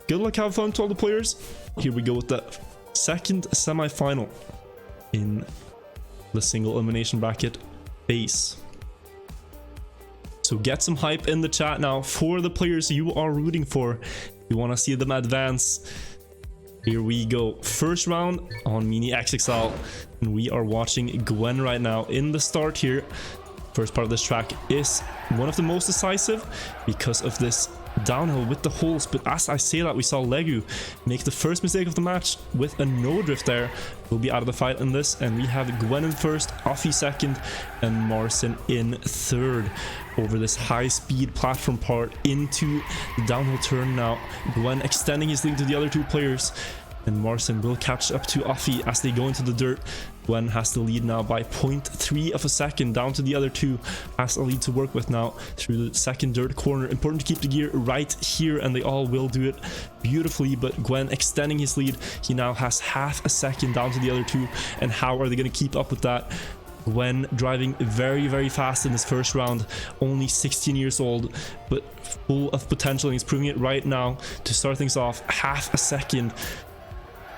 good luck, have fun to all the players. Here we go with the second semi-final in the single elimination bracket phase. So get some hype in the chat now for the players you are rooting for. You want to see them advance. Here we go. First round on Mini XXL. And we are watching Gwen right now in the start here. First part of this track is one of the most decisive because of this downhill with the holes. But as I say that, we saw Legu make the first mistake of the match with a no drift there. We'll be out of the fight in this, and we have Gwen in first, Affi second, and MarciN in third over this high speed platform part into the downhill turn now. Gwen extending his lead to the other two players, and MarciN will catch up to Affi as they go into the dirt. Gwen has the lead now by 0.3 of a second, down to the other two. Has a lead to work with now through the second dirt corner. Important to keep the gear right here, and they all will do it beautifully. But Gwen extending his lead. He now has half a second down to the other two. And how are they going to keep up with that? Gwen driving very fast in this first round, only 16 years old, but full of potential, and he's proving it right now to start things off. Half a second.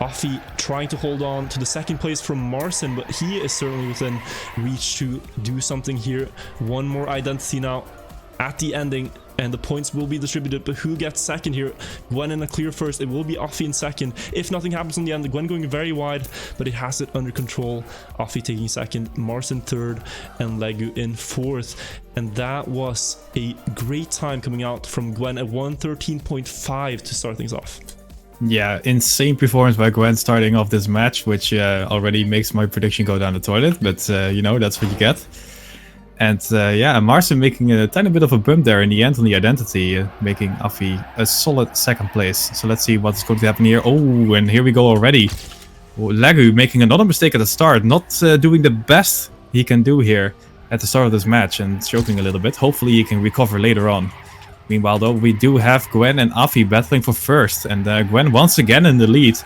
Affi trying to hold on to the second place from MarciN, but he is certainly within reach to do something here. One more identity now at the ending, and the points will be distributed, but who gets second here? Gwen in a clear first. It will be Affi in second. If nothing happens in the end, Gwen going very wide, but it has it under control. Affi taking second, MarciN third, and Legu in fourth. And that was a great time coming out from Gwen at 1:13.5 to start things off. Yeah, insane performance by Gwen starting off this match, which already makes my prediction go down the toilet, but you know, that's what you get. And yeah, MarciN making a tiny bit of a bump there in the end on the identity, making Affi a solid second place. So let's see what's going to happen here. Oh, and here we go already. Legu making another mistake at the start, not doing the best he can do here at the start of this match and choking a little bit. Hopefully he can recover later on. Meanwhile, though, we do have Gwen and Affi battling for first, and Gwen once again in the lead,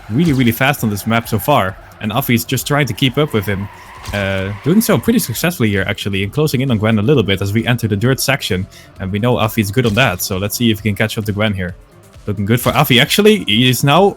really fast on this map so far, and Affi's just trying to keep up with him, doing so pretty successfully here actually, and closing in on Gwen a little bit as we enter the dirt section, and we know Affi's good on that, so let's see if he can catch up to Gwen here. Looking good for Affi. Actually, he is now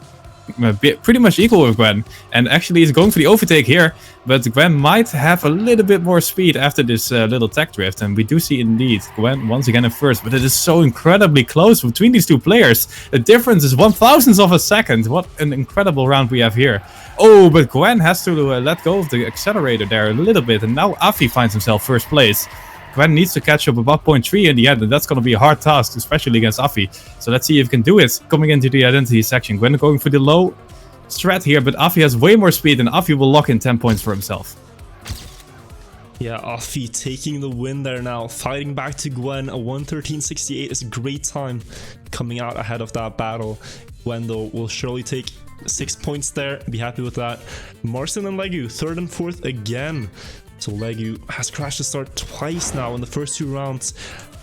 pretty much equal with Gwen, and actually he's going for the overtake here, but Gwen might have a little bit more speed after this little tech drift, and we do see indeed Gwen once again in first, but it is so incredibly close between these two players. The difference is 1/1000th of a second. What an incredible round we have here. Oh, but Gwen has to let go of the accelerator there a little bit, and now Affi finds himself first place. Gwen needs to catch up about 0.3 in the end, and that's going to be a hard task, especially against Affi. So let's see if he can do it. Coming into the identity section, Gwen going for the low strat here, but Affi has way more speed, and Affi will lock in 10 points for himself. Yeah, Affi taking the win there now, fighting back to Gwen. A 1:13.68 is a great time coming out ahead of that battle. Gwen, though, will surely take 6 points there. Be happy with that. MarciN and Legu, third and fourth again. So Legu has crashed the start twice now in the first two rounds.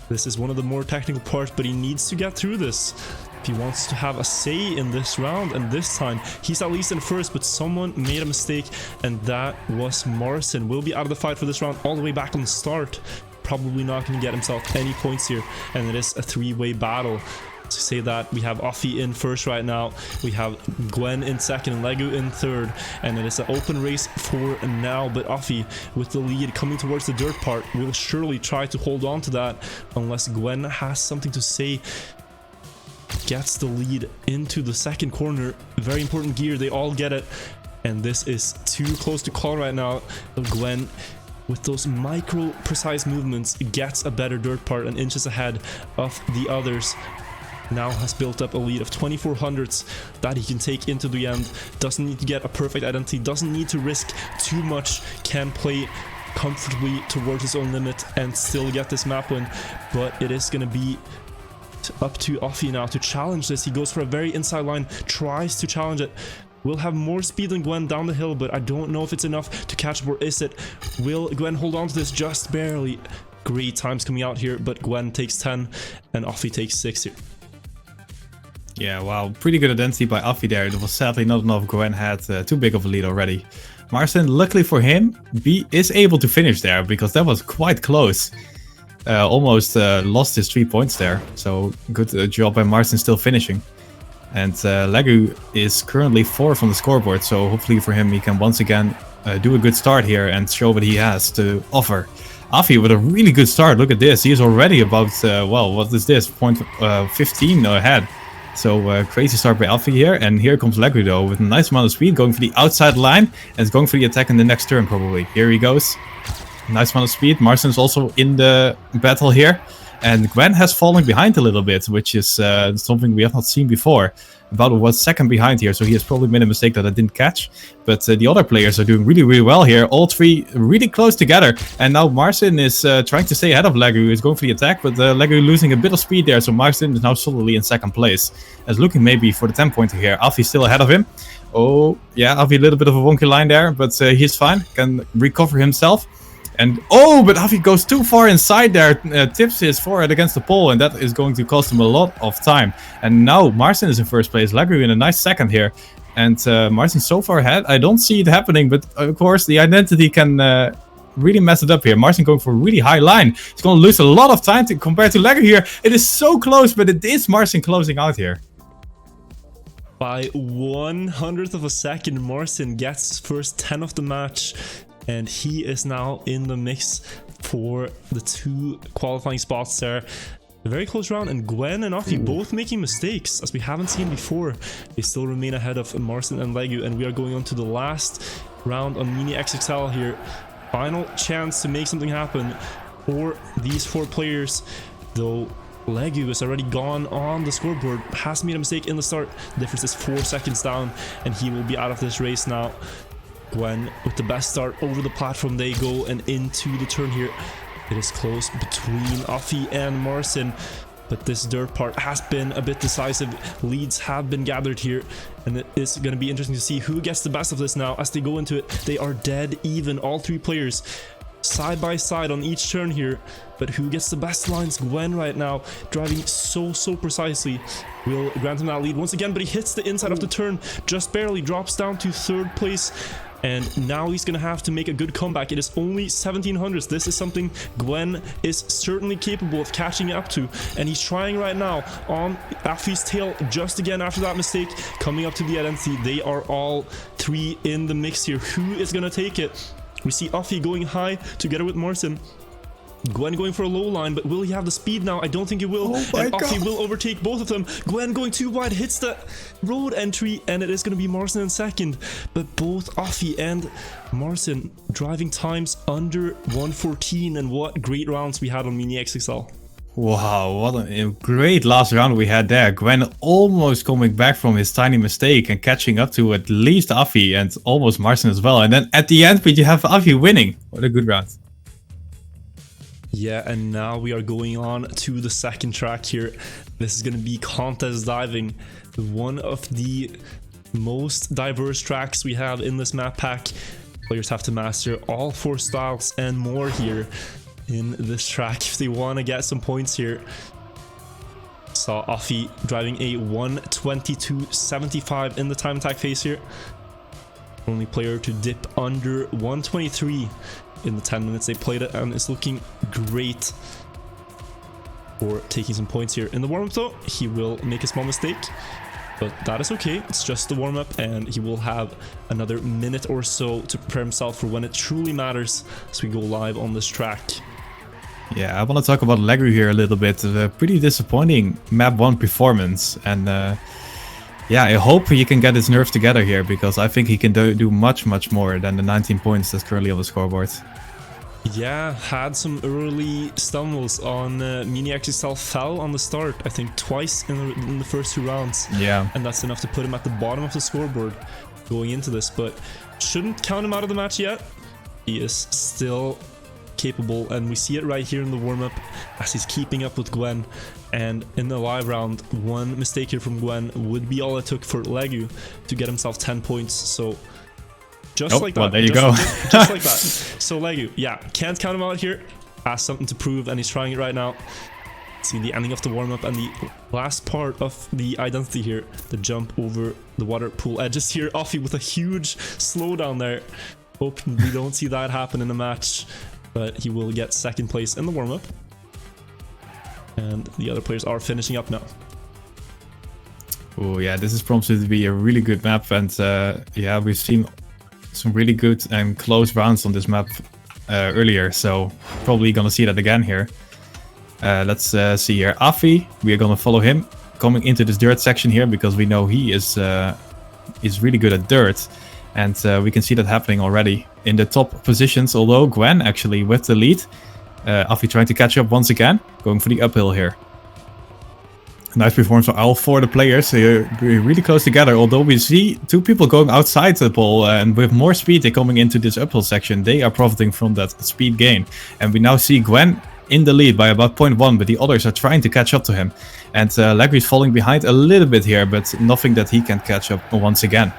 This is one of the more technical parts, but he needs to get through this if he wants to have a say in this round. And this time, he's at least in first, but someone made a mistake, and that was MarciN. Will be out of the fight for this round all the way back on the start. Probably not going to get himself any points here, and it is a three-way battle. To say that, we have Affi in first right now, we have Gwen in second and Legu in third, and it is an open race for now. But Affi with the lead coming towards the dirt part will surely try to hold on to that unless Gwen has something to say. Gets the lead into the second corner. Very important gear, they all get it, and this is too close to call right now. Gwen with those micro precise movements gets a better dirt part and inches ahead of the others. Now has built up a lead of 2400ths that he can take into the end. Doesn't need to get a perfect identity, doesn't need to risk too much, can play comfortably towards his own limit and still get this map win. But it is going to be up to Affi now to challenge this. He goes for a very inside line, tries to challenge it. Will have more speed than Gwen down the hill, but I don't know if it's enough to catch up, or is it? Will Gwen hold on to this? Just barely. Great times coming out here, but Gwen takes 10 and Affi takes 6 here. Yeah, wow, pretty good identity by Affi there. It was sadly not enough. Gwen had too big of a lead already. MarciN, luckily for him, is able to finish there, because that was quite close. Almost lost his 3 points there. So good job by MarciN still finishing. And Legu is currently 4th on the scoreboard, so hopefully for him he can once again do a good start here and show what he has to offer. Affi with a really good start. Look at this. He is already about, well, what is this? 15 ahead. So crazy start by Affi here. And here comes Legu though with a nice amount of speed going for the outside line. And is going for the attack in the next turn probably. Here he goes. Nice amount of speed. MarciN is also in the battle here. And Gwen has fallen behind a little bit, which is something we have not seen before. About 1 second behind here, so he has probably made a mistake that I didn't catch. But the other players are doing really, really well here. All three really close together. And now MarciN is trying to stay ahead of Legu. He's going for the attack, but Legu losing a bit of speed there. So MarciN is now solidly in 2nd place. As looking maybe for the 10-pointer here. Affi still ahead of him. Oh, yeah, Affi a little bit of a wonky line there, but he's fine. Can recover himself. And oh, but Affi goes too far inside there, tips his forehead against the pole, and that is going to cost him a lot of time. And now MarciN is in 1st place, Legu in a nice 2nd here. And MarciN so far ahead, I don't see it happening, but of course the identity can really mess it up here. MarciN going for a really high line. He's going to lose a lot of time compared to Legu here. It is so close, but it is MarciN closing out here. By 1/100th of a second, MarciN gets first 10 of the match. And he is now in the mix for the 2 qualifying spots there. A very close round, and Gwen and Affi both making mistakes, as we haven't seen before. They still remain ahead of MarciN and Legu, and we are going on to the last round on Mini XXL here. Final chance to make something happen for these 4 players, though Legu is already gone on the scoreboard, has made a mistake in the start. The difference is 4 seconds down, and he will be out of this race now. Gwen with the best start over the platform they go and into the turn here. It is close between Affi and MarciN, but this dirt part has been a bit decisive. Leads have been gathered here, and it is going to be interesting to see who gets the best of this now as they go into it. They are dead even, all 3 players side by side on each turn here, but who gets the best lines? Gwen right now driving so precisely will grant him that lead once again, but he hits the inside of the turn, just barely drops down to 3rd place. And now he's gonna have to make a good comeback. It is only 1700s. This is something Gwen is certainly capable of catching up to, and he's trying right now on Affi's tail just again after that mistake, coming up to the identity. They are all 3 in the mix here. Who is gonna take it? We see Affi going high together with MarciN. Gwen going for a low line, but will he have the speed now? I don't think he will. And Affi will overtake both of them. Gwen going too wide, hits the road entry, and it is going to be MarciN in 2nd. But both Affi and MarciN driving times under 1:14, and what great rounds we had on Mini XXL. Wow, what a great last round we had there. Gwen almost coming back from his tiny mistake and catching up to at least Affi and almost MarciN as well. And then at the end, we have Affi winning. What a good round. Yeah, and now we are going on to the 2nd track here. This is going to be contest diving, one of the most diverse tracks we have in this map pack. Players have to master all 4 styles and more here in this track if they want to get some points here. Saw Affi driving a 1:22.75 in the time attack phase here. Only player to dip under 1:23 in the 10 minutes they played it, and it's looking great for taking some points here. In the warm-up though, he will make a small mistake, but that is okay. It's just the warm-up, and he will have another minute or so to prepare himself for when it truly matters as we go live on this track. Yeah, I want to talk about Legu here a little bit. A pretty disappointing map 1 performance, and yeah, I hope he can get his nerve together here, because I think he can do much more than the 19 points that's currently on the scoreboard. Yeah, had some early stumbles on Mini XXL, fell on the start, I think twice in the first 2 rounds. Yeah. And that's enough to put him at the bottom of the scoreboard going into this, but shouldn't count him out of the match yet. He is still capable, and we see it right here in the warm-up as he's keeping up with Gwen. And in the live round, 1 mistake here from Gwen would be all it took for Legu to get himself 10 points. So just like that. Well, there you go. Just like that. So Legu, yeah, can't count him out here. Has something to prove, and he's trying it right now. See the ending of the warm-up and the last part of the identity here, the jump over the water pool edges here. Affi with a huge slowdown there. Hope we don't see that happen in the match, but he will get 2nd place in the warm-up. And the other players are finishing up now. Oh yeah, this is promising to be a really good map, and yeah, we've seen some really good and close rounds on this map earlier, so probably gonna see that again here. Let's see here. Affi, we are gonna follow him coming into this dirt section here because we know he is really good at dirt, and we can see that happening already in the top positions. Although Gwen actually with the lead, Affi trying to catch up once again, going for the uphill here. Nice performance for all 4 of the players. They're really close together. Although we see 2 people going outside the pole and with more speed they're coming into this uphill section. They are profiting from that speed gain. And we now see Gwen in the lead by about 0.1, but the others are trying to catch up to him. And Legu is falling behind a little bit here, but nothing that he can catch up once again.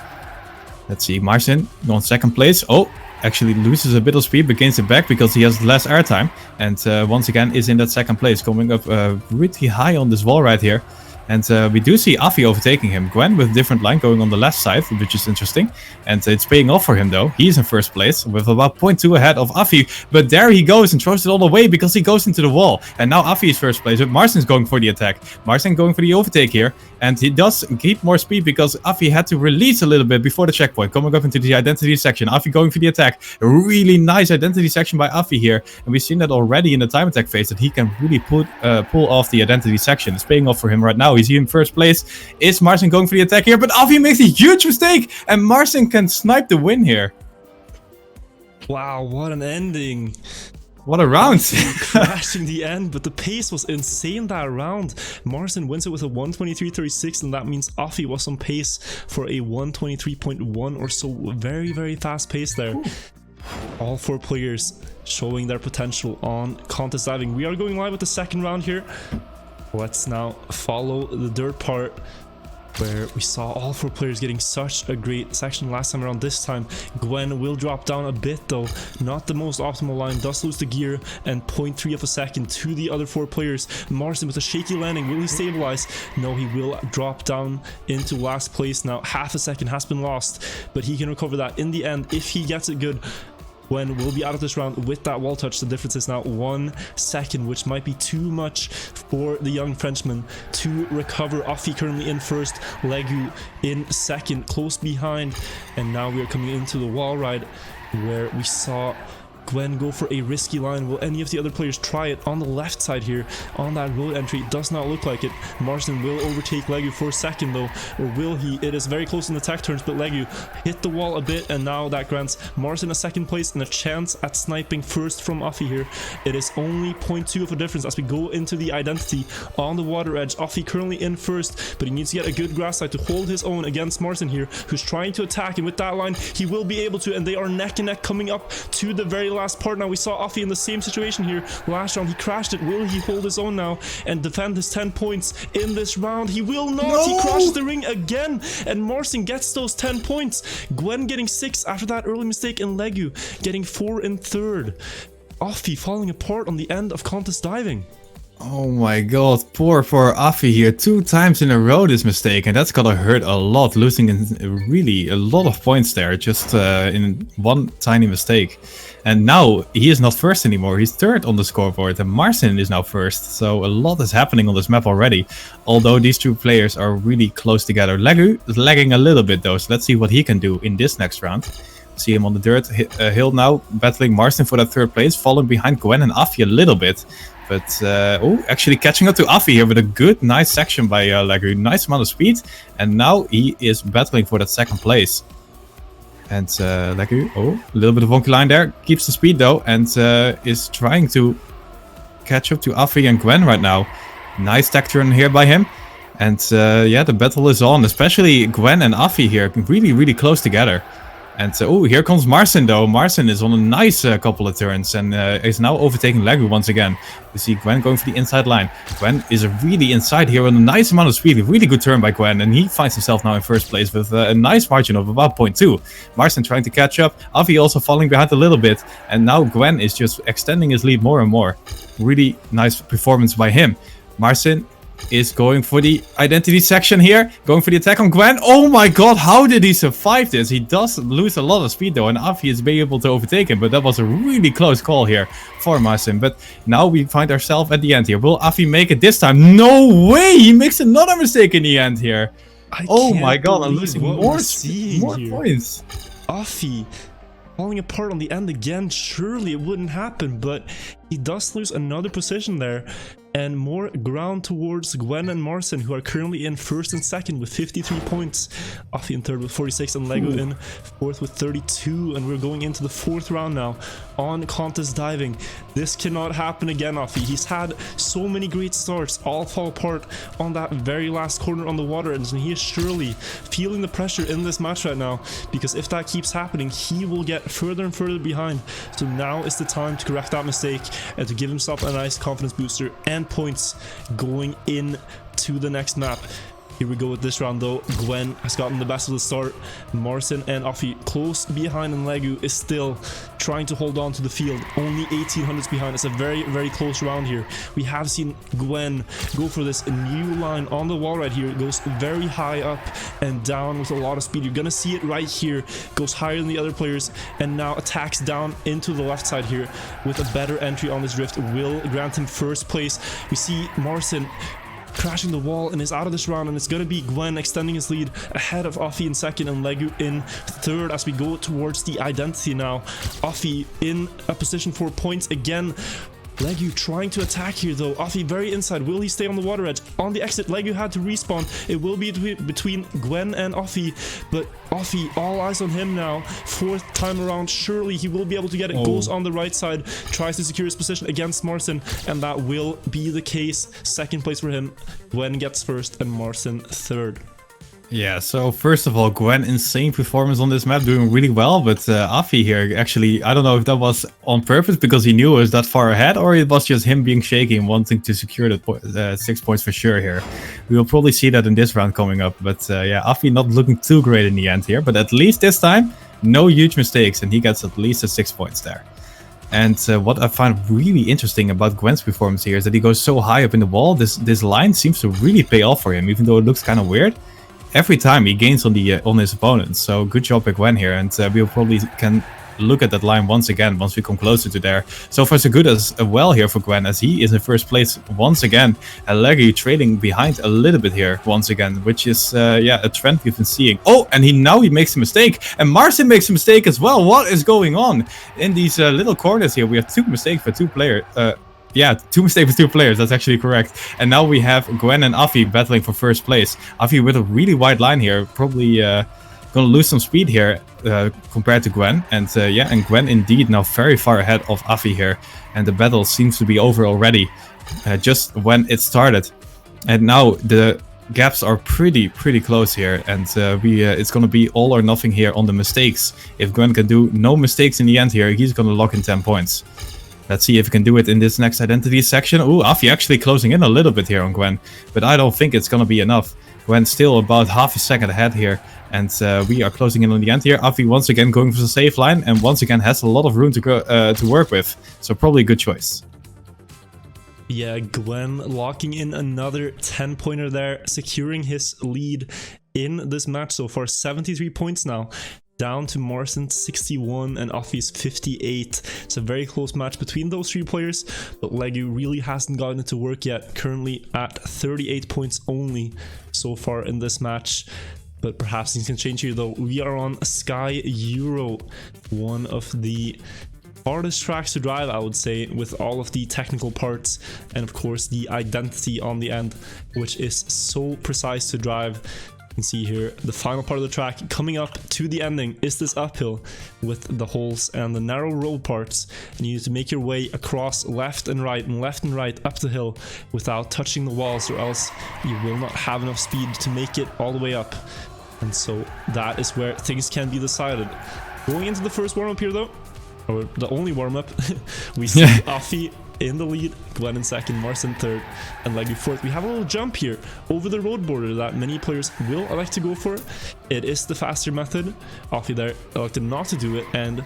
Let's see, MarciN on second place. Oh, actually loses a bit of speed but gains it back because he has less airtime, and once again is in that second place, coming up pretty high on this wall right here. And we do see Affi overtaking him. Gwen with different line going on the left side, which is interesting. And it's paying off for him though. He's in first place with about 0.2 ahead of Affi. But there he goes and throws it all away because he goes into the wall. And now Affi is first place, but MarciN's going for the attack. MarciN going for the overtake here. And he does keep more speed because Affi had to release a little bit before the checkpoint, coming up into the identity section. Affi going for the attack. A really nice identity section by Affi here. And we've seen that already in the time attack phase, that he can really pull off the identity section. It's paying off for him right now. He's in first place. Is MarciN going for the attack here? But Affi makes a huge mistake, and MarciN can snipe the win here. Wow, what an ending. What a round. Crashing the end, but the pace was insane that round. MarciN wins it with a 1:23.36, and that means Affi was on pace for a 1:23.1 or so. Very, very fast pace there. Ooh. All 4 players showing their potential on contest diving. We are going live with the second round here. Let's now follow the dirt part, where we saw all 4 players getting such a great section last time around. This time Gwen will drop down a bit though, not the most optimal line, does lose the gear and 0.3 of a second to the other 4 players. MarciN with a shaky landing, will he stabilize? No, he will drop down into last place now. Half a second has been lost, but he can recover that in the end if he gets it good. Gwen will be out of this round with that wall touch. The difference is now 1 second, which might be too much for the young Frenchman to recover. Affi currently in first, Legu in second, close behind. And now we are coming into the wall ride, where we saw Gwen go for a risky line. Will any of the other players try it on the left side here on that road entry? It does not look like it. MarciN will overtake Legu for a second though, or will he? It is very close in the tech turns, but Legu hit the wall a bit, and now that grants MarciN a second place and a chance at sniping first from Affi here. It is only 0.2 of a difference as we go into the identity on the water edge. Affi currently in first, but he needs to get a good grass side to hold his own against MarciN here, who's trying to attack, and with that line he will be able to, and they are neck and neck coming up to the very last part. Now we saw Affi in the same situation here last round. He crashed it. Will he hold his own now and defend his 10 points in this round? He will not. No! He crashes the ring again, and MarciN gets those 10 points. Gwen getting 6 after that early mistake, and Legu getting 4 in third. Affi falling apart on the end of contest diving. Oh my god, poor Affi here. 2 times in a row this mistake, and that's gonna hurt a lot, losing really a lot of points there just in 1 tiny mistake. And now he is not first anymore, he's third on the scoreboard, and MarciN is now first. So a lot is happening on this map already, although these 2 players are really close together. Legu is lagging a little bit though, so let's see what he can do in this next round. See him on the dirt hill now, battling MarciN for that 3rd place, falling behind Gwen and Affi a little bit. But, oh, actually catching up to Affi here with a good, nice section by Legu. Nice amount of speed. And now he is battling for that 2nd place. And Legu, oh, a little bit of wonky line there. Keeps the speed though, and is trying to catch up to Affi and Gwen right now. Nice tech turn here by him. And yeah, the battle is on. Especially Gwen and Affi here, really, really close together. And oh, here comes MarciN though. MarciN is on a nice couple of turns and is now overtaking Legu once again. We see Gwen going for the inside line. Gwen is really inside here with a nice amount of speed. A really good turn by Gwen, and he finds himself now in first place with a nice margin of about 0.2. MarciN trying to catch up. Affi also falling behind a little bit, and now Gwen is just extending his lead more and more. Really nice performance by him. MarciN is going for the identity section here, going for the attack on Gwen. Oh my god, how did he survive this? He does lose a lot of speed though, and Affi is being able to overtake him, but that was a really close call here for MarciN. But now we find ourselves at the end here. Will Affi make it this time? No way! He makes another mistake in the end here. Oh can't my god, I'm believe losing what more, we're seeing more here. points. Affi falling apart on the end again. Surely it wouldn't happen, but he does lose another position there, and more ground towards Gwen and MarciN, who are currently in first and second with 53 points. Affi in third with 46, and Legu in fourth with 32. And we're going into the fourth round now on contest diving. This cannot happen again, Affi. He's had so many great starts, all fall apart on that very last corner on the water, and he is surely feeling the pressure in this match right now, because if that keeps happening, he will get further and further behind. So now is the time to correct that mistake and to give himself a nice confidence booster and points going in to the next map. Here we go with this round though. Gwen has gotten the best of the start. MarciN and Affi close behind, and Legu is still trying to hold on to the field. Only 1800s behind. It's a very, very close round here. We have seen Gwen go for this new line on the wall right here. It goes very high up and down with a lot of speed. You're gonna see it right here. Goes higher than the other players and now attacks down into the left side here with a better entry on this drift. Will grant him first place. We see MarciN crashing the wall and is out of this round, and it's going to be Gwen extending his lead ahead of Affi in second and Legu in third as we go towards the identity now. Affi in a position for points again. Legu trying to attack here though. Affi very inside. Will he stay on the water edge? On the exit, Legu had to respawn. It will be between Gwen and Affi, but Affi, all eyes on him now. Fourth time around, surely he will be able to get it. Goes on the right side, tries to secure his position against MarciN, and that will be the case. Second place for him. Gwen gets first and MarciN third. Yeah, so first of all, Gwen, insane performance on this map, doing really well, but Affi here, actually, I don't know if that was on purpose because he knew it was that far ahead, or it was just him being shaky and wanting to secure the 6 points for sure here. We will probably see that in this round coming up, but yeah, Affi not looking too great in the end here, but at least this time, no huge mistakes, and he gets at least the 6 points there. And what I find really interesting about Gwen's performance here is that he goes so high up in the wall. This line seems to really pay off for him, even though it looks kind of weird. Every time he gains on his opponents, so good job by Gwen here, and we'll probably can look at that line once again once we come closer to there. So far so good as well here for Gwen, as he is in first place once again, and Legu trailing behind a little bit here once again, which is yeah, a trend we've been seeing. Oh, and now he makes a mistake, and MarciN makes a mistake as well. What is going on in these little corners here? We have 2 mistakes for 2 players. Yeah, 2 mistakes with 2 players, that's actually correct. And now we have Gwen and Affi battling for first place. Affi with a really wide line here, probably gonna lose some speed here compared to Gwen. And yeah, and Gwen indeed now very far ahead of Affi here. And the battle seems to be over already, just when it started. And now the gaps are pretty close here, and it's gonna be all or nothing here on the mistakes. If Gwen can do no mistakes in the end here, he's gonna lock in 10 points. Let's see if he can do it in this next identity section. Ooh, Affi actually closing in a little bit here on Gwen, but I don't think it's gonna be enough. Gwen's still about half a second ahead here, and we are closing in on the end here. Affi once again going for the safe line, and once again has a lot of room to go to work with, so probably a good choice. Yeah, Gwen locking in another 10-pointer there, securing his lead in this match so far. 73 points now, down to MarciN's 61 and Affi's 58. It's a very close match between those 3 players, but Legu really hasn't gotten it to work yet. Currently at 38 points only so far in this match, but perhaps things can change here though. We are on Gyro, one of the hardest tracks to drive, I would say, with all of the technical parts and of course the identity on the end, which is so precise to drive. You can see here the final part of the track coming up to the ending is this uphill with the holes and the narrow road parts, and you need to make your way across left and right up the hill without touching the walls, or else you will not have enough speed to make it all the way up. And so that is where things can be decided. Going into the first warm-up here though, or the only warm-up, we see Affi in the lead, Gwen in second, MarciN third, and Legu fourth. We have a little jump here over the road border that many players will elect to go for. It is the faster method. Affi there elected not to do it, and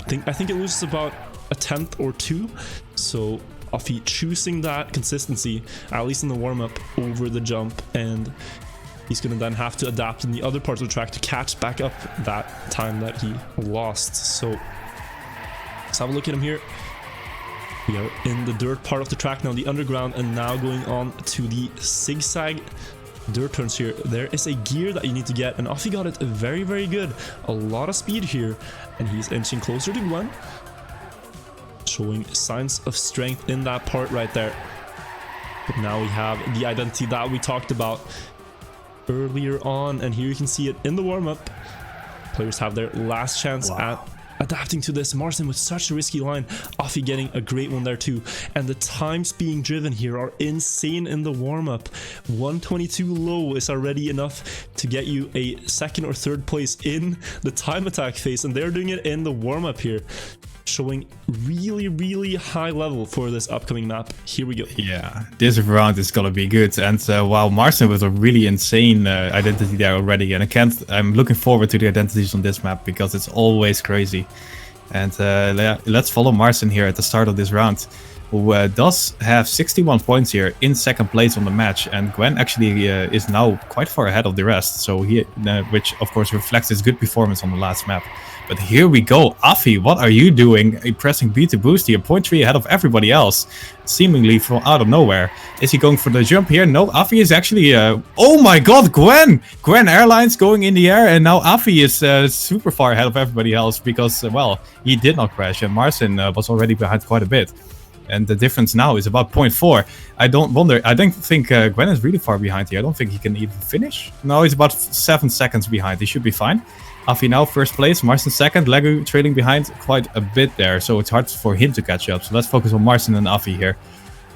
I think it loses about a 10th or 2. So Affi choosing that consistency, at least in the warm-up, over the jump, and he's going to then have to adapt in the other parts of the track to catch back up that time that he lost. So let's have a look at him here. We are in the dirt part of the track now, the underground, and now going on to the zigzag dirt turns here, there is a gear that you need to get, and Affi got it very, very good. A lot of speed here, and he's inching closer to Gwen, showing signs of strength in that part right there. But now we have the identity that we talked about earlier on, and here you can see it in the warm-up. Players have their last chance at adapting to this. MarciN with such a risky line. Affi getting a great one there too. And the times being driven here are insane in the warm-up. 122 low is already enough to get you a second or third place in the time attack phase. And they're doing it in the warm-up here. Showing really, really high level for this upcoming map. Here we go. Yeah, this round is gonna be good. And while MarciN with a really insane identity there already, and I'm looking forward to the identities on this map because it's always crazy. And let's follow MarciN here at the start of this round, who does have 61 points here in second place on the match, and Gwen actually is now quite far ahead of the rest, so he, which of course reflects his good performance on the last map. But here we go. Affi, what are you doing? Pressing B to boost here, 0.3 ahead of everybody else, seemingly from out of nowhere. Is he going for the jump here? No, Affi is actually... oh my god, Gwen! Gwen Airlines going in the air, and now Affi is super far ahead of everybody else because, well, he did not crash, and MarciN was already behind quite a bit. And the difference now is about 0.4. I don't think Gwen is really far behind here. I don't think he can even finish. No, he's about 7 seconds behind. He should be fine. Affi now first place, MarciN second, Legu trailing behind quite a bit there, so it's hard for him to catch up. So let's focus on MarciN and Affi here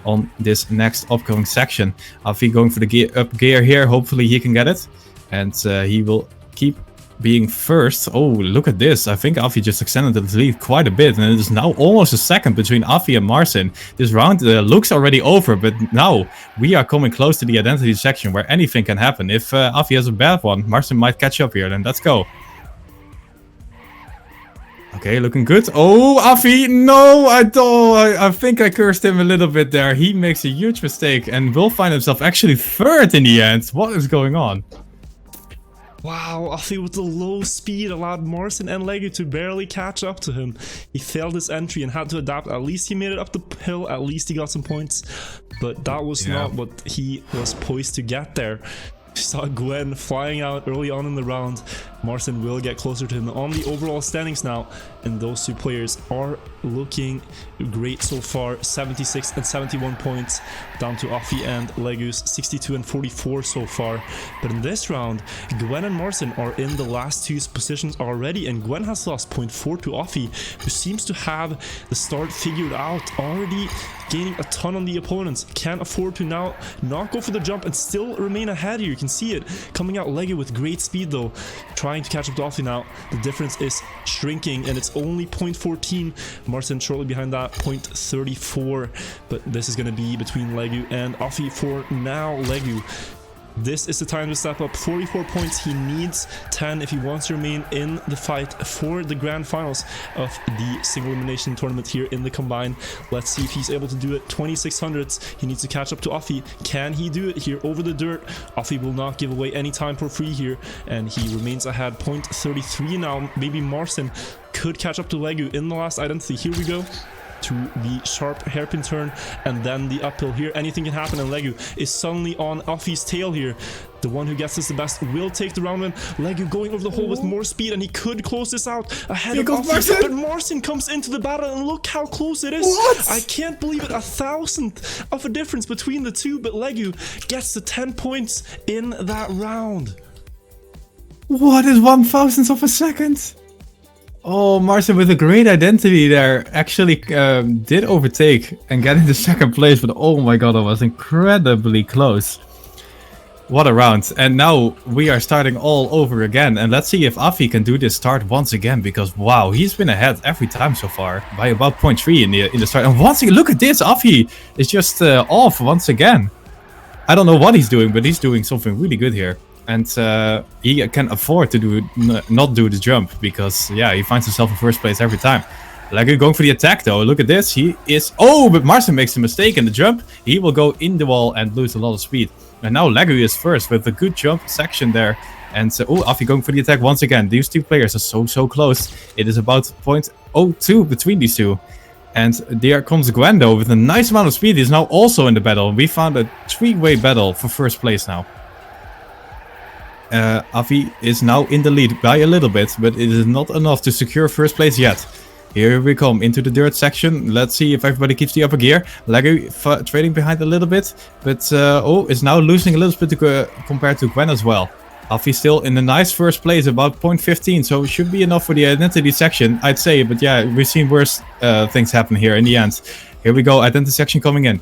on this next upcoming section. Affi going for the up gear here, hopefully he can get it. And he will keep being first. Oh, look at this. I think Affi just extended the lead quite a bit, and it is now almost a second between Affi and MarciN. This round looks already over, but now we are coming close to the identity section where anything can happen. If Affi has a bad one, MarciN might catch up here, then let's go. Okay, looking good. Oh, Affi, no, I think I cursed him a little bit there. He makes a huge mistake and will find himself actually third in the end. What is going on? Wow, Affi with the low speed allowed MarciN and Legu to barely catch up to him. He failed his entry and had to adapt. At least he made it up the hill. At least he got some points. But that was not what he was poised to get there. We saw Gwen flying out early on in the round. MarciN will get closer to him on the overall standings now, and those two players are looking great so far. 76 and 71 points down to Affi and Legu's 62 and 44 so far. But in this round, Gwen and MarciN are in the last two positions already, and Gwen has lost 0.4 to Affi, who seems to have the start figured out, already gaining a ton on the opponents. Can't afford to now not go for the jump and still remain ahead here. You can see it coming out. Legu with great speed though, trying to catch up to Affi now. The difference is shrinking, and it's only 0.14. MarciN shortly behind that, 0.34. But this is going to be between Legu and Affi for now. Legu, this is the time to step up. 44 points. He needs 10 if he wants to remain in the fight for the grand finals of the single elimination tournament here in the combine. Let's see if he's able to do it. 2600s. He needs to catch up to Affi. Can he do it here over the dirt? Affi will not give away any time for free here, and he remains ahead. 0.33 now. Maybe MarciN could catch up to Legu in the last identity. Here we go to the sharp hairpin turn, and then the uphill here. Anything can happen, and Legu is suddenly on Affi's tail here. The one who gets this the best will take the round win. Legu going over the hole with more speed, and he could close this out ahead of Affi. But MarciN comes into the battle, and look how close it is. What? I can't believe it. 1,000th of a difference between the two, but Legu gets the 10 points in that round. What is 1,000th of a second? Oh, MarciN with a great identity there actually did overtake and get into second place, but oh my god, that was incredibly close. What a round. And now we are starting all over again, and let's see if Affi can do this start once again, because wow, he's been ahead every time so far by about 0.3 in the start. And once again, look at this, Affi is just off once again. I don't know what he's doing, but he's doing something really good here. And he can afford to not do the jump, because yeah, he finds himself in first place every time. Legu going for the attack though. Look at this. He is... Oh, but MarciN makes a mistake in the jump. He will go in the wall and lose a lot of speed. And now Legu is first with a good jump section there. And oh, Affi going for the attack once again. These two players are so close. It is about 0.02 between these two. And there comes Gwen though with a nice amount of speed. He's now also in the battle. We found a three-way battle for first place now. Affi is now in the lead by a little bit, but it is not enough to secure first place yet. Here we come into the dirt section. Let's see if everybody keeps the upper gear. Legu trading behind a little bit, but oh, is now losing a little bit compared to Gwen as well. Affi still in a nice first place, about 0.15, so it should be enough for the identity section, I'd say. But yeah, we've seen worse things happen here in the end. Here we go, identity section coming in.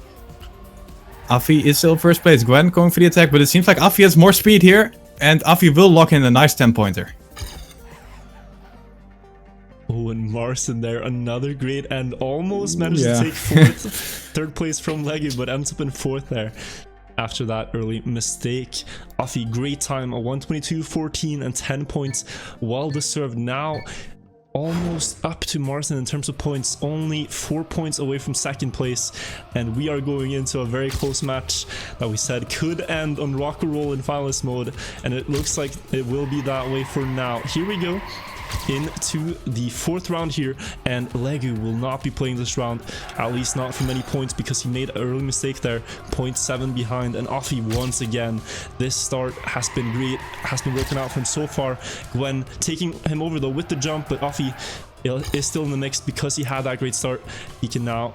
Affi is still first place. Gwen going for the attack, but it seems like Affi has more speed here, and Affi will lock in a nice 10-pointer. Oh, and MarciN there, another great end. Almost managed to take third place from Legu, but ends up in fourth there after that early mistake. Affi, great time, a 122.14 and 10 points. Well deserved. Now almost up to MarciN in terms of points, only 4 points away from second place, and we are going into a very close match that we said could end on rock and roll in finalist mode, and it looks like it will be that way for now. Here we go into the fourth round here, and Legu will not be playing this round, at least not for many points, because he made an early mistake there, 0.7 behind. And Affi, once again, this start has been great, has been working out for him so far. Gwen taking him over though with the jump, but Affi is still in the mix because he had that great start. He can now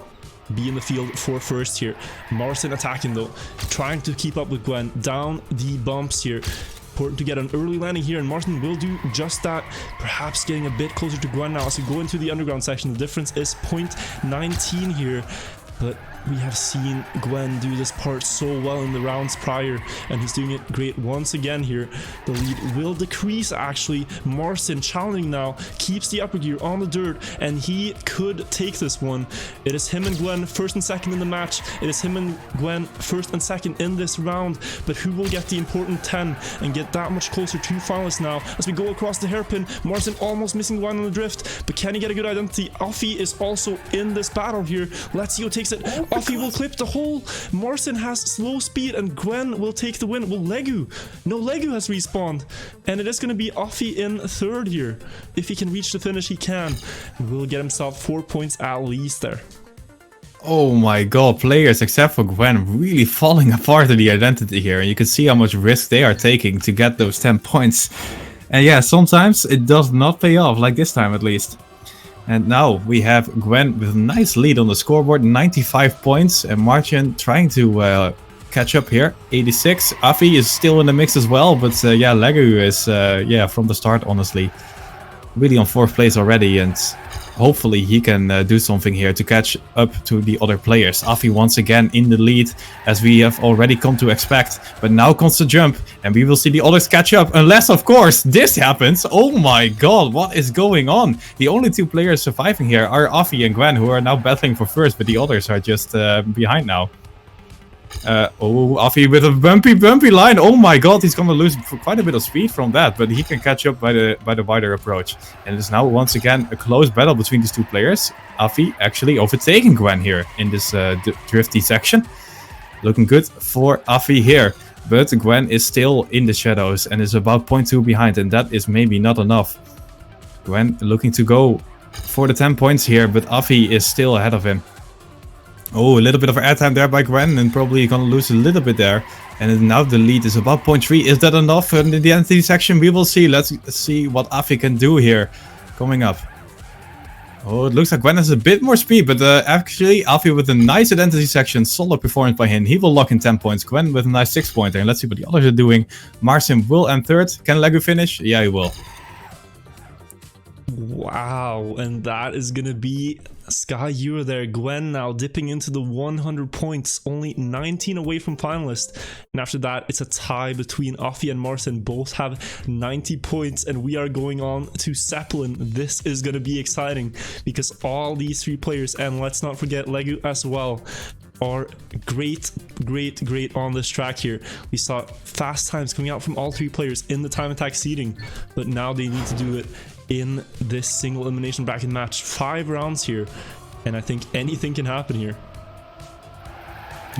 be in the field for first here. MarciN attacking though, trying to keep up with Gwen down the bumps here. Important to get an early landing here, and MarciN will do just that, perhaps getting a bit closer to Gwen now as we go into the underground section. The difference is 0.19 here, but we have seen Gwen do this part so well in the rounds prior, and he's doing it great once again here. The lead will decrease actually. MarciN challenging now, keeps the upper gear on the dirt, and he could take this one. It is him and Gwen first and second in the match. It is him and Gwen first and second in this round, but who will get the important 10 and get that much closer to finalists now as we go across the hairpin? MarciN almost missing Gwen on the drift, but can he get a good identity? Affi is also in this battle here. Let's see who takes it. Affi will clip the hole. MarciN has slow speed, and Gwen will take the win. Well, Legu. No, Legu has respawned. And it is going to be Affi in third here. If he can reach the finish, he can. He will get himself 4 points at least there. Oh my god, players except for Gwen really falling apart in the identity here. And you can see how much risk they are taking to get those 10 points. And yeah, sometimes it does not pay off, like this time at least. And now we have Gwen with a nice lead on the scoreboard, 95 points, and MarciN trying to catch up here, 86. Affi is still in the mix as well, but yeah, Legu is, yeah, from the start, honestly, really on fourth place already, and hopefully he can do something here to catch up to the other players. Affi once again in the lead, as we have already come to expect. But now comes the jump, and we will see the others catch up. Unless, of course, this happens. Oh my god, what is going on? The only two players surviving here are Affi and Gwen, who are now battling for first, but the others are just behind now. Oh, Affi with a bumpy line. Oh my god, he's gonna lose quite a bit of speed from that, but he can catch up by the wider approach. And it is now once again a close battle between these two players. Affi actually overtaking Gwen here in this drifty section. Looking good for Affi here, but Gwen is still in the shadows and is about 0.2 behind, and that is maybe not enough. Gwen looking to go for the 10 points here, but Affi is still ahead of him. Oh, a little bit of airtime there by Gwen, and probably gonna lose a little bit there. And now the lead is about 0.3. Is that enough in the identity section? We will see. Let's see what Affi can do here coming up. Oh, it looks like Gwen has a bit more speed, but actually Affi with a nice identity section, solid performance by him. He will lock in 10 points. Gwen with a nice 6-pointer. And let's see what the others are doing. MarciN will end third. Can Legu finish? Yeah, he will. Wow, and that is gonna be Sky Euro there. Gwen now dipping into the 100 points, only 19 away from finalist. And after that, it's a tie between Affi and MarciN. Both have 90 points, and we are going on to Sapling. This is gonna be exciting because all these three players, and let's not forget Legu as well, are great on this track here. We saw fast times coming out from all three players in the time attack seeding, but now they need to do it in this single elimination bracket match. 5 rounds here, and I think anything can happen here.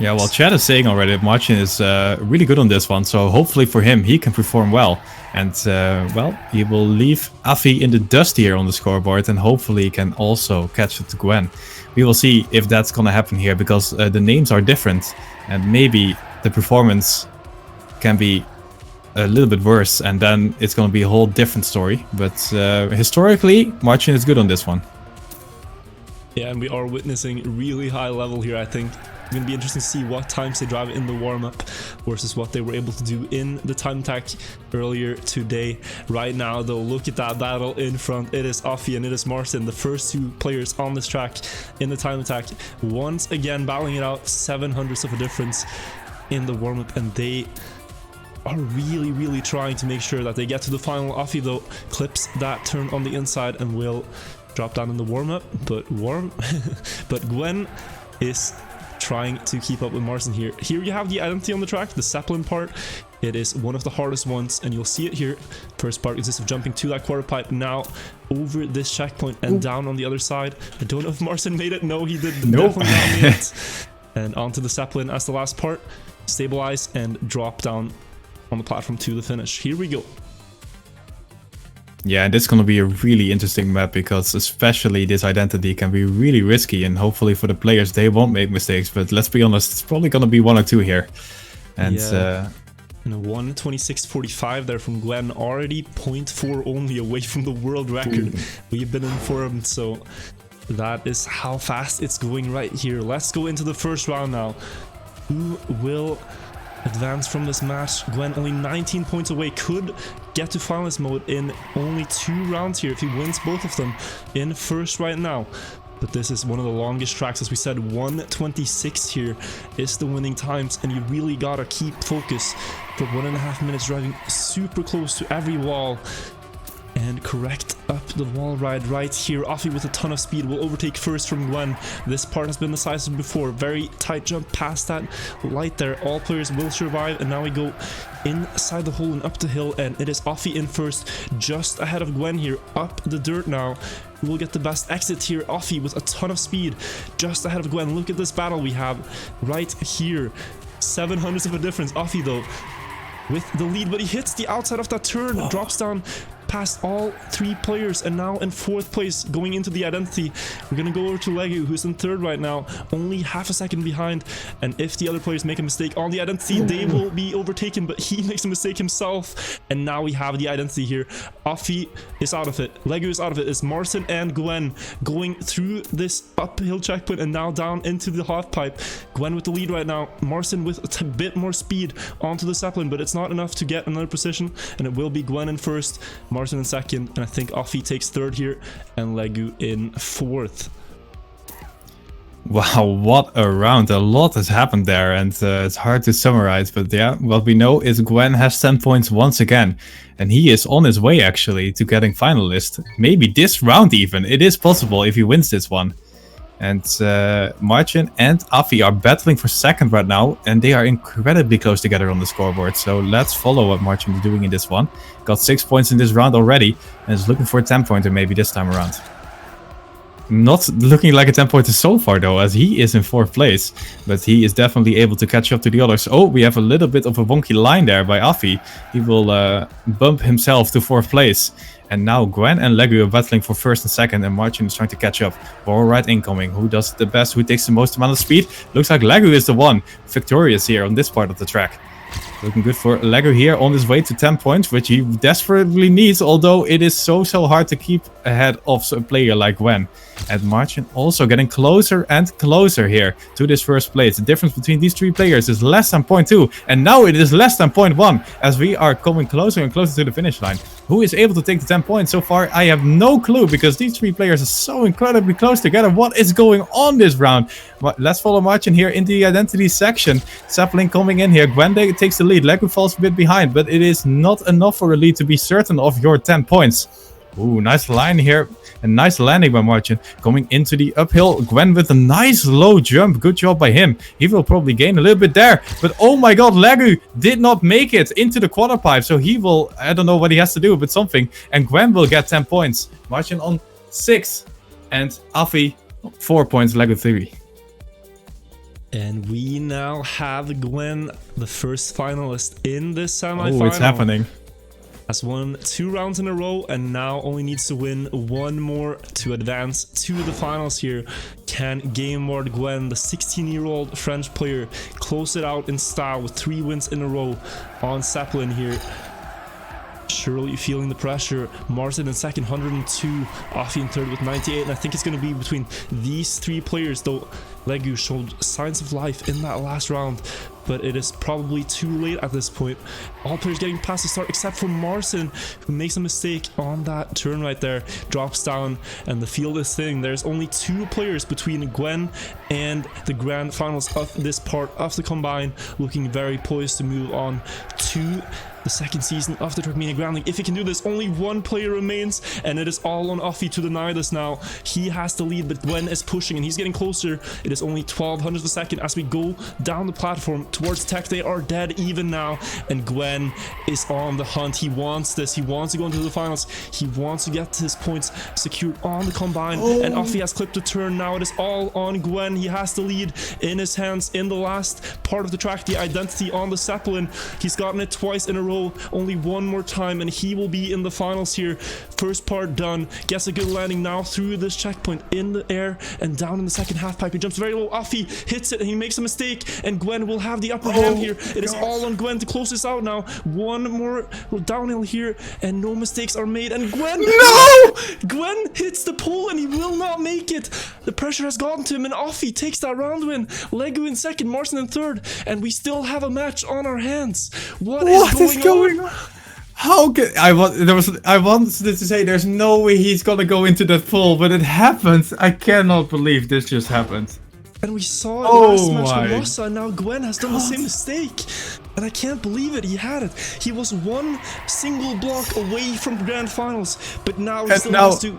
Yeah, well, Chad is saying already that MarciN is really good on this one, so hopefully for him, he can perform well. And, well, he will leave Affi in the dust here on the scoreboard, and hopefully he can also catch it to Gwen. We will see if that's gonna happen here, because the names are different, and maybe the performance can be a little bit worse, and then it's going to be a whole different story. But historically, MarciN is good on this one. Yeah, and we are witnessing really high level here, I think. It's going to be interesting to see what times they drive in the warm-up versus what they were able to do in the time attack earlier today. Right now, though, look at that battle in front. It is Affi and it is MarciN, the first two players on this track in the time attack. Once again, battling it out, 700ths of a difference in the warm-up, and they are really trying to make sure that they get to the final. Affi, though, clips that turn on the inside and will drop down in the warm-up, but Gwen is trying to keep up with MarciN here. Here you have the identity on the track, the Sapling part. It is one of the hardest ones, and you'll see it here. First part consists of jumping to that quarter pipe, now over this checkpoint and down on the other side. I don't know if MarciN made it. No, he did. Nope. Definitely not made it. And onto the Sapling as the last part. Stabilize and drop down on the platform to the finish. Here we go. Yeah, and this is going to be a really interesting map, because especially this identity can be really risky, and hopefully for the players they won't make mistakes, but let's be honest, it's probably going to be one or two here. And yeah. And a 1:26.45 there from Gwen, already 0.4 only away from the world record. We've been informed, so that is how fast it's going right here. Let's go into the first round now. Who will advance from this match? Gwen only 19 points away, could get to finalist mode in only 2 rounds here if he wins both of them in first right now. But this is one of the longest tracks, as we said. 1:26 here is the winning times, and you really gotta keep focus for 1.5 minutes, driving super close to every wall and correct up the wall ride right here. Affi with a ton of speed will overtake first from Gwen. This part has been decisive before. Very tight jump past that light there. All players will survive, and now we go inside the hole and up the hill, and it is Affi in first, just ahead of Gwen here. Up the dirt now. Who will get the best exit here? Affi with a ton of speed, just ahead of Gwen. Look at this battle we have right here. 700ths of a difference. Affi, though, with the lead, but he hits the outside of that turn, drops down past all 3 players, and now in 4th place going into the identity. We're gonna go over to Legu, who's in 3rd right now, only half a second behind, and if the other players make a mistake on the identity, they will be overtaken, but he makes a mistake himself, and now we have the identity here. Affi is out of it, Legu is out of it. It's MarciN and Gwen going through this uphill checkpoint and now down into the half pipe. Gwen with the lead right now, MarciN with a bit more speed onto the Sapling, but it's not enough to get another position, and it will be Gwen in first, MarciN in second, and I think Affi takes 3rd here, and Legu in 4th. Wow, what a round. A lot has happened there, and it's hard to summarize, but yeah, what we know is Gwen has 10 points once again, and he is on his way actually to getting finalist. Maybe this round even. It is possible if he wins this one. And MarciN and Affi are battling for 2nd right now, and they are incredibly close together on the scoreboard. So let's follow what MarciN is doing in this one. Got 6 points in this round already, and is looking for a 10-pointer maybe this time around. Not looking like a 10-pointer so far though, as he is in 4th place, but he is definitely able to catch up to the others. Oh, we have a little bit of a wonky line there by Affi. He will bump himself to 4th place. And now Gwen and Legu are battling for 1st and 2nd, and MarciN is trying to catch up. Ball right incoming. Who does the best? Who takes the most amount of speed? Looks like Legu is the one victorious here on this part of the track. Looking good for Legu here on his way to 10 points, which he desperately needs, although it is so hard to keep ahead of a player like Gwen. And MarciN also getting closer and closer here to this 1st place. The difference between these 3 players is less than 0.2, and now it is less than 0.1 as we are coming closer and closer to the finish line. Who is able to take the 10 points so far? I have no clue, because these 3 players are so incredibly close together. What is going on this round? Let's follow MarciN here into the identity section. Sapling coming in here. Gwen takes the lead. Legu falls a bit behind, but it is not enough for a lead to be certain of your 10 points. Ooh, nice line here. A nice landing by MarciN. Coming into the uphill. Gwen with a nice low jump. Good job by him. He will probably gain a little bit there. But oh my god, Legu did not make it into the quarter pipe. So he will, I don't know what he has to do, but something. And Gwen will get 10 points. MarciN on 6. And Affi 4 points, Legu 3. And we now have Gwen, the first finalist in this semi-final. Oh, it's happening. Has won 2 rounds in a row, and now only needs to win 1 more to advance to the finals here. Can Game Lord Gwen, the 16-year-old French player, close it out in style with 3 wins in a row on Sapling here? surely feeling the pressure. MarciN in second, 102. Affi in third with 98. And I think it's going to be between these three players, though Legu showed signs of life in that last round. But it is probably too late at this point. All players getting past the start except for MarciN, who makes a mistake on that turn right there, drops down, and the field is thin. There's only 2 players between Gwen and the grand finals of this part of the combine, looking very poised to move on to the second season of the Trackmania Grand League. If he can do this, only 1 player remains, and it is all on Affi to deny this now. He has the lead, but Gwen is pushing, and he's getting closer. It is only 12 hundredths of a second as we go down the platform towards Tech. They are dead even now, and Gwen is on the hunt. He wants this. He wants to go into the finals. He wants to get his points secured on the combine, and Affi has clipped the turn. Now it is all on Gwen. He has the lead in his hands in the last part of the track, the identity on the Sapling. He's gotten it twice in a row. Only 1 more time, and he will be in the finals here. First part done. Gets a good landing now through this checkpoint in the air and down in the second half pipe. He jumps very low. Affi hits it, and he makes a mistake, and Gwen will have the upper hand here. It is all on Gwen to close this out now. 1 more downhill here, and no mistakes are made. And Gwen, no! Gwen hits the pole, and he will not make it. The pressure has gotten to him, and Affi takes that round win. Legu in second, MarciN in third, and we still have a match on our hands. What is going on? How can I wanted to say there's no way he's gonna go into that pool, but it happened. I cannot believe this just happened. And we saw it last match with Rossa, and now Gwen has done the same mistake. And I can't believe it. He had it. He was 1 single block away from grand finals, but now he still has to do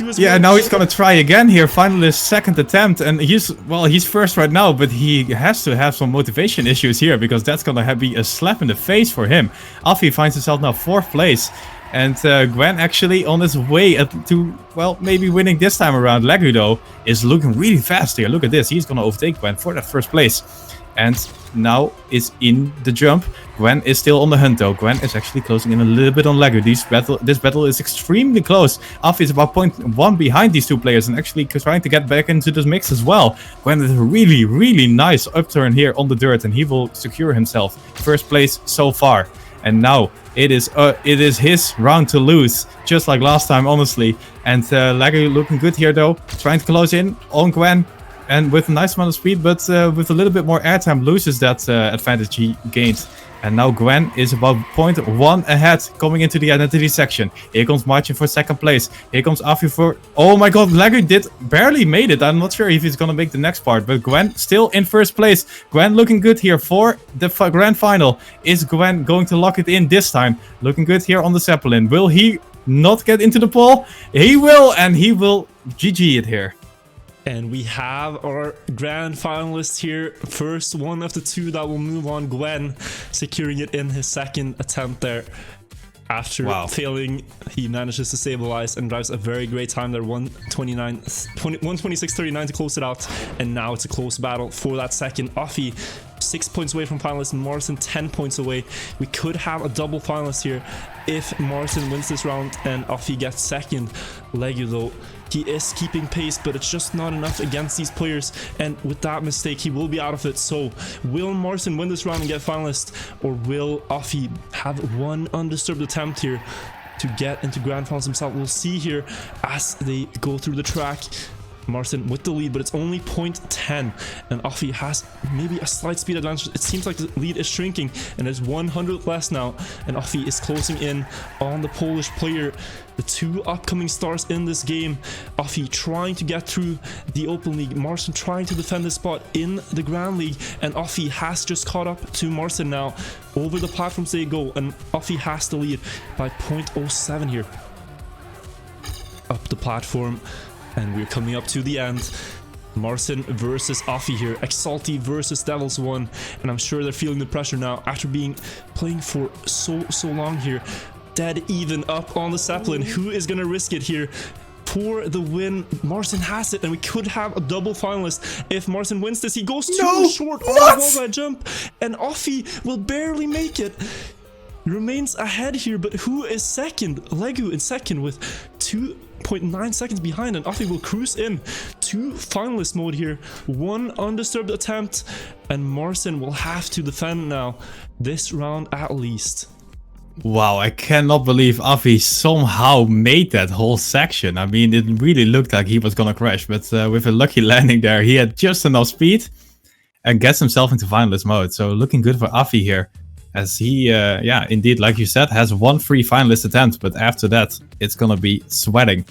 his work. Now he's gonna try again here. Finally, his second attempt, and he's first right now, but he has to have some motivation issues here because that's gonna be a slap in the face for him. Affi finds himself now 4th place. And Gwen actually on his way to, well, maybe winning this time around. Legu, though, is looking really fast here. Look at this. He's going to overtake Gwen for that 1st place. And now is in the jump. Gwen is still on the hunt, though. Gwen is actually closing in a little bit on Legu. This battle is extremely close. Affi is about 0.1 behind these 2 players and actually trying to get back into this mix as well. Gwen is a really, really nice upturn here on the dirt, and he will secure himself 1st place so far. And now it is his round to lose, just like last time, honestly. And Legu looking good here, though, trying to close in on Gwen, and with a nice amount of speed, but with a little bit more airtime, loses that advantage he gained. And now Gwen is about 0.1 ahead coming into the identity section. Here comes MarciN for 2nd place. Here comes Affi for... Oh my god, Legu barely made it. I'm not sure if he's gonna make the next part, but Gwen still in 1st place. Gwen looking good here for the grand final. Is Gwen going to lock it in this time? Looking good here on the Sapling. Will he not get into the pole? He will, and he will GG it here. And we have our grand finalist here. First one of the 2 that will move on. Gwen securing it in his 2nd attempt there. After failing, he manages to stabilize and drives a very great time there. 126.39 to close it out. And now it's a close battle for that 2nd. Affi 6 points away from finalist, and MarciN 10 points away. We could have a double finalist here if MarciN wins this round and Affi gets 2nd. Legu, though, he is keeping pace, but it's just not enough against these players, and with that mistake he will be out of it. So will MarciN win this round and get finalist, or will Affi have 1 undisturbed attempt here to get into grand finals himself? We'll see here as they go through the track. MarciN with the lead, but it's only 0.10, and Affi has maybe a slight speed advantage. It seems like the lead is shrinking, and there's 100 less now, and Affi is closing in on the Polish player. The 2 upcoming stars in this game. Affi trying to get through the Open League, MarciN trying to defend his spot in the Grand League, and Affi has just caught up to MarciN now. Over the platforms they go, and Affi has the lead by 0.07 here. Up the platform, and we're coming up to the end. MarciN versus Affi here. Exalti versus Devils 1. And I'm sure they're feeling the pressure now after playing for so long here. Dead even up on the Sapling. Who is going to risk it here for the win? MarciN has it, and we could have a double finalist. If MarciN wins this, he goes too short on the wall by jump, and Affi will barely make it. Remains ahead here, but who is 2nd? Legu in 2nd with 2.9 seconds behind, and Affi will cruise in to finalist mode here. 1 undisturbed attempt, and MarciN will have to defend now this round at least. Wow, I cannot believe Affi somehow made that whole section. I mean, it really looked like he was gonna crash, but with a lucky landing there, he had just enough speed and gets himself into finalist mode. So looking good for Affi here, as he, yeah, indeed, like you said, has one free finalist attempt, but after that, it's gonna be sweating.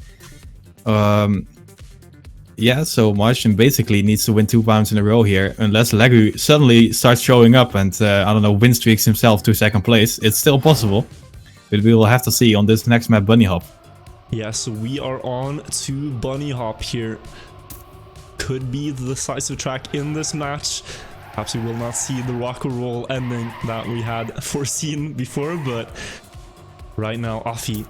Yeah, so MarciN basically needs to win 2 rounds in a row here, unless Legu suddenly starts showing up and, I don't know, win streaks himself to 2nd place. It's still possible, but we will have to see on this next map, Bunnyhop. Yeah, so we are on to Bunnyhop here. Could be the decisive track in this match. Perhaps we will not see the rock and roll ending that we had foreseen before, but right now, Affi,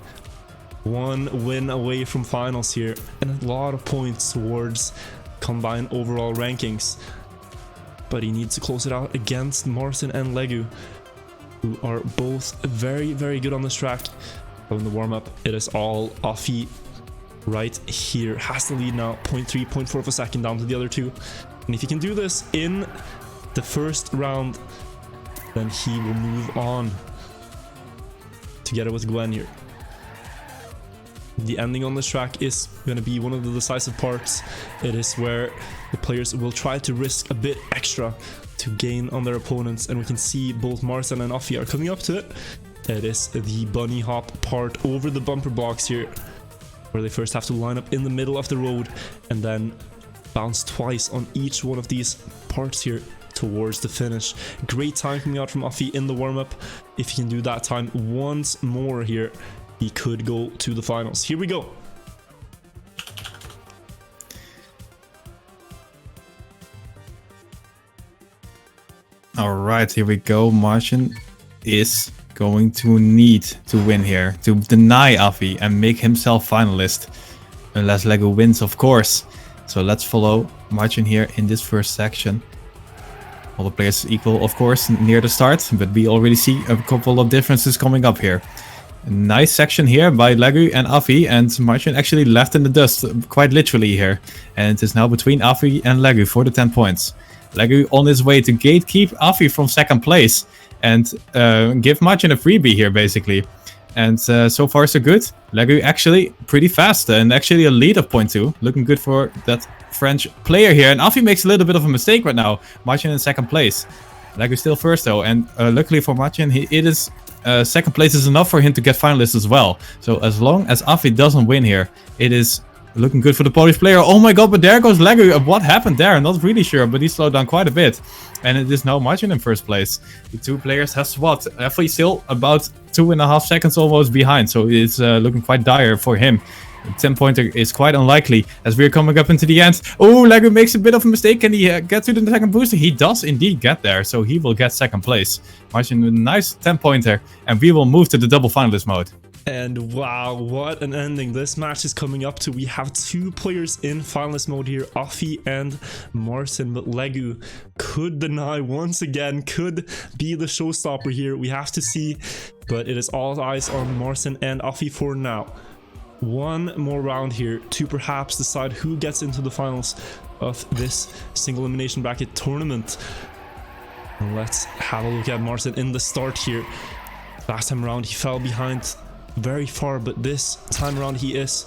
1 win away from finals here, and a lot of points towards combined overall rankings. But he needs to close it out against MarciN and Legu, who are both very, very good on this track. So in the warm-up, it is all Affi right here. Has the lead now, 0.3, 0.4 of a second down to the other two. And if he can do this in the first round, then he will move on together with Gwen here. The ending on this track is going to be one of the decisive parts. It is where the players will try to risk a bit extra to gain on their opponents, and we can see both MarciN and Affi are coming up to it. It is the bunny hop part over the bumper box here, where they first have to line up in the middle of the road and then bounce twice on each one of these parts here towards the finish. Great time coming out from Affi in the warm-up. If he can do that time once more here, he could go to the finals. Here we go. All right, here we go. MarciN is going to need to win here to deny Affi and make himself finalist. Unless Legu wins, of course. So let's follow MarciN here in this first section. All the players equal, of course, near the start, but we already see a couple of differences coming up here. A nice section here by Legu and Affi, and MarciN actually left in the dust, quite literally here. And it is now between Affi and Legu for the 10 points. Legu on his way to gatekeep Affi from 2nd place and give MarciN a freebie here, basically. And so far so good. Legu actually pretty fast and actually a lead of 0.2. Looking good for that French player here. And Affi makes a little bit of a mistake right now. MarciN in 2nd place. Legu still first though, and luckily for MarciN, it is 2nd place is enough for him to get finalists as well. So as long as Affi doesn't win here, it is looking good for the Polish player. Oh my god, but there goes Legu. What happened there? I'm not really sure, but he slowed down quite a bit. And it is now MarciN in 1st place. The 2 players have swapped. Affi still about 2.5 seconds almost behind, so it's looking quite dire for him. 10-pointer is quite unlikely as we're coming up into the end. Oh, Legu makes a bit of a mistake. Can he get to the 2nd booster? He does indeed get there, so he will get 2nd place. MarciN with a nice 10-pointer, and we will move to the double finalist mode. And wow, what an ending this match is coming up to. We have 2 players in finalist mode here, Affi and MarciN, but Legu could deny once again, could be the showstopper here. We have to see, but it is all eyes on MarciN and Affi for now. 1 more round here to perhaps decide who gets into the finals of this single elimination bracket tournament. And let's have a look at MarciN in the start here. Last time around he fell behind very far, but this time around he is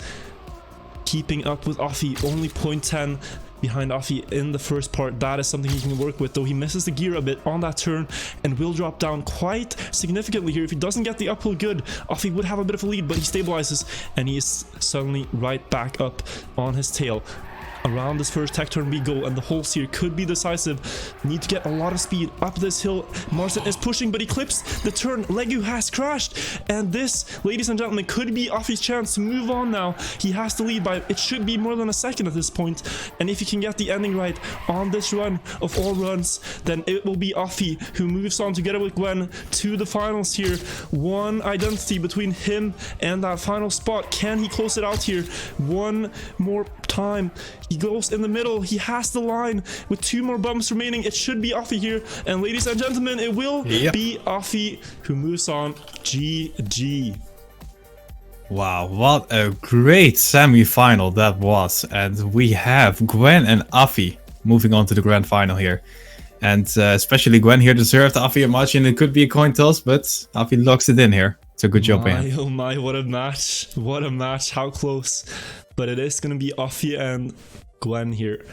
keeping up with Affi, only 0.10 behind Affi in the first part. That is something he can work with, though he misses the gear a bit on that turn and will drop down quite significantly here. If he doesn't get the uphill good, Affi would have a bit of a lead, but he stabilizes and he is suddenly right back up on his tail. Around this first tech turn we go, and the holes here could be decisive. Need to get a lot of speed up this hill. MarciN is pushing, but he clips the turn. Legu has crashed, and this, ladies and gentlemen, could be Affi's chance to move on now. He has to lead by, it should be more than a second at this point, and if he can get the ending right on this run of all runs, then it will be Affi who moves on together with Gwen to the finals here. One identity between him and that final spot. Can he close it out here? One more time. He goes in the middle. He has the line with 2 more bumps remaining. It should be Affi here. And ladies and gentlemen, it will be Affi who moves on. GG. Wow, what a great semi-final that was. And we have Gwen and Affi moving on to the grand final here. And especially Gwen here deserved Affi and MarciN. It could be a coin toss, but Affi locks it in here. It's a good job, man. Oh my, what a match. What a match. How close. But it is going to be Affi and Gwen here.